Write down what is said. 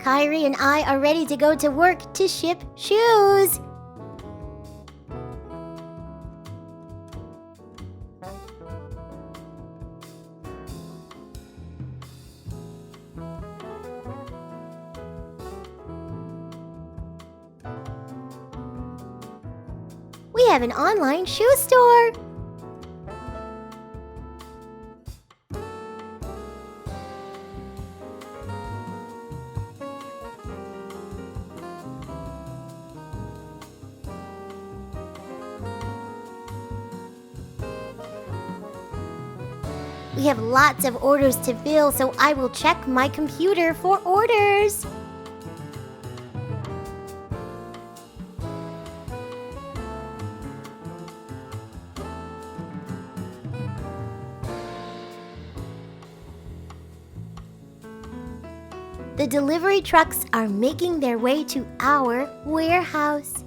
Kyrie and I are ready to go to work to ship shoes. We have an online shoe store. We have lots of orders to fill, so I will check my computer for orders. The delivery trucks are making their way to our warehouse.